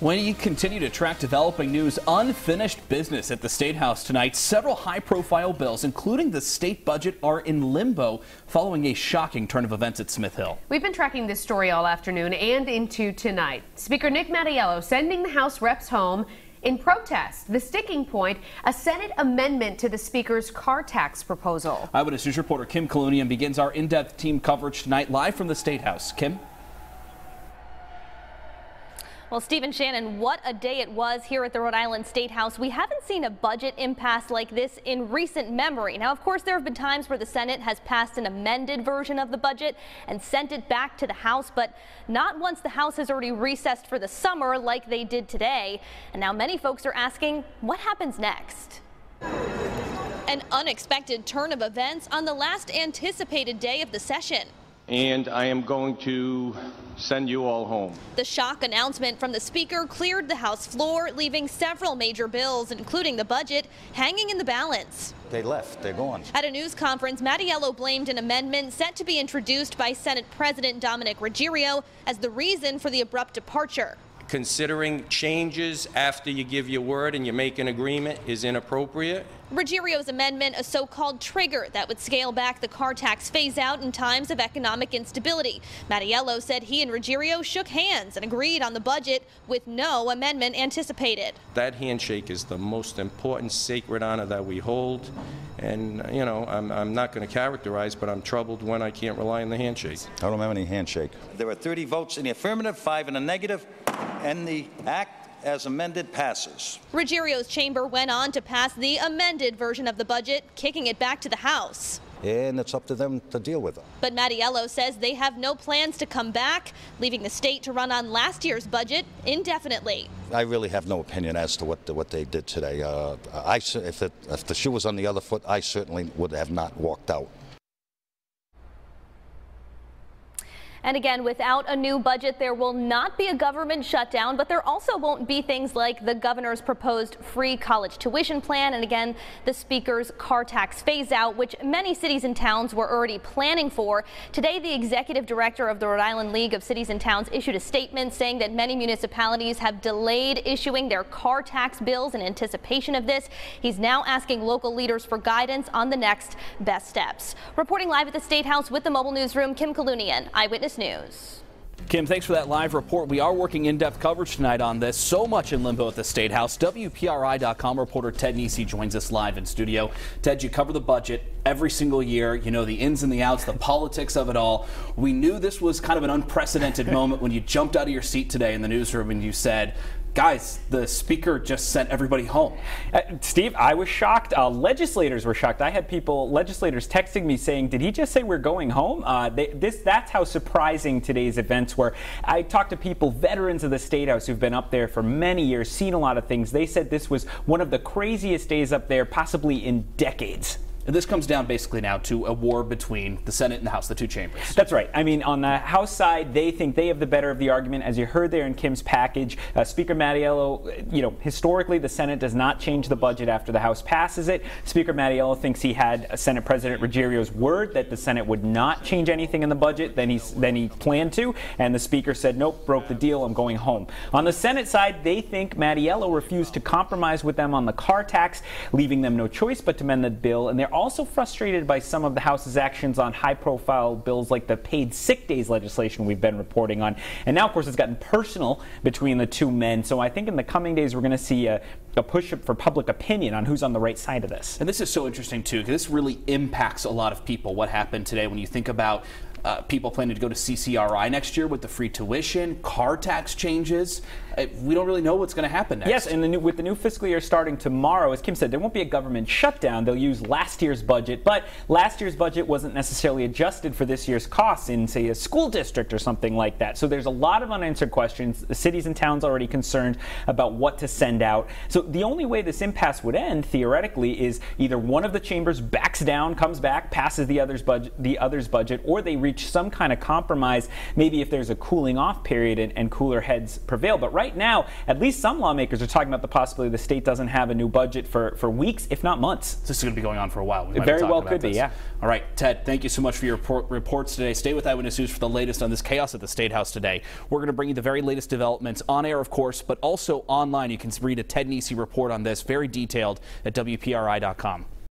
We continue to track developing news. Unfinished business at the State House tonight. Several high-profile bills, including the state budget, are in limbo following a shocking turn of events at Smith Hill. We've been tracking this story all afternoon and into tonight. Speaker Nick Mattiello sending the House reps home in protest. The sticking point, a Senate amendment to the Speaker's car tax proposal. Eyewitness News reporter Kim Kalunian begins our in-depth team coverage tonight, live from the State House. Kim? Well, Steve and Shannon, what a day it was here at the Rhode Island State House. We haven't seen a budget impasse like this in recent memory. Now, of course, there have been times where the Senate has passed an amended version of the budget and sent it back to the House, but not once the House has already recessed for the summer like they did today. And now many folks are asking, what happens next? An unexpected turn of events on the last anticipated day of the session. And I am going to send you all home. The shock announcement from the Speaker cleared the House floor, leaving several major bills, including the budget, hanging in the balance. They left. They're gone. At a news conference, Mattiello blamed an amendment set to be introduced by Senate President Dominic Ruggiero as the reason for the abrupt departure. Considering changes after you give your word and you make an agreement is inappropriate. Ruggiero's amendment, a so-called trigger that would scale back the car tax phase-out in times of economic instability. Mattiello said he and Ruggiero shook hands and agreed on the budget with no amendment anticipated. That handshake is the most important sacred honor that we hold. And, you know, I'm not going to characterize, but I'm troubled when I can't rely on the handshake. I don't have any handshake. There are 30 votes in the affirmative, 5 in the negative, and the act as amended passes. Ruggiero's chamber went on to pass the amended version of the budget, kicking it back to the House. And it's up to them to deal with it. But Mattiello says they have no plans to come back, leaving the state to run on last year's budget indefinitely. I really have no opinion as to what they did today. If the shoe was on the other foot, I certainly would have not walked out. And again, without a new budget, there will not be a government shutdown, but there also won't be things like the governor's proposed free college tuition plan. And again, the Speaker's car tax phase out, which many cities and towns were already planning for. Today, the executive director of the Rhode Island League of Cities and Towns issued a statement saying that many municipalities have delayed issuing their car tax bills in anticipation of this. He's now asking local leaders for guidance on the next best steps. Reporting live at the State House with the mobile newsroom, Kim Kalunian, Eyewitness News. Kim, thanks for that live report. We are working in-depth coverage tonight on this. So much in limbo at the State House. WPRI.com reporter Ted Nesi joins us live in studio. Ted, you cover the budget every single year. You know the ins and the outs, the politics of it all. We knew this was kind of an unprecedented moment when you jumped out of your seat today in the newsroom and you said, guys, the Speaker just sent everybody home. Steve, I was shocked. Legislators were shocked. I had legislators texting me saying, did he just say we're going home? That's how surprising today's events were. I talked to people, veterans of the State House who've been up there for many years, seen a lot of things. They said this was one of the craziest days up there, possibly in decades. And this comes down basically now to a war between the Senate and the House, the two chambers. That's right. I mean, on the House side, they think they have the better of the argument. As you heard there in Kim's package, Speaker Mattiello, historically, the Senate does not change the budget after the House passes it. Speaker Mattiello thinks he had Senate President Ruggiero's word that the Senate would not change anything in the budget than he planned to. And the Speaker said, nope, broke the deal, I'm going home. On the Senate side, they think Mattiello refused to compromise with them on the car tax, leaving them no choice but to amend the bill. And they're also frustrated by some of the House's actions on high-profile bills like the paid sick days legislation we've been reporting on. And now, of course, it's gotten personal between the two men. So I think in the coming days, we're going to see a push for public opinion on who's on the right side of this. And this is so interesting, too, because this really impacts a lot of people. What happened today when you think about people planning to go to CCRI next year with the free tuition, car tax changes. We don't really know what's going to happen next. Yes, and with the new fiscal year starting tomorrow, as Kim said, there won't be a government shutdown. They'll use last year's budget, but last year's budget wasn't necessarily adjusted for this year's costs in, say, a school district or something like that. So there's a lot of unanswered questions. The cities and towns are already concerned about what to send out. So the only way this impasse would end, theoretically, is either one of the chambers backs down, comes back, passes the other's budget, or they reach some kind of compromise, maybe if there's a cooling off period and cooler heads prevail. But right right now, at least some lawmakers are talking about the possibility the state doesn't have a new budget for weeks, if not months. This is going to be going on for a while. We might Very be well talking could about be, this. yeah. All right, Ted, thank you so much for your reports today. Stay with Eyewitness News for the latest on this chaos at the State House today. We're going to bring you the very latest developments on air, of course, but also online. You can read a Ted Nesi report on this, very detailed, at WPRI.com.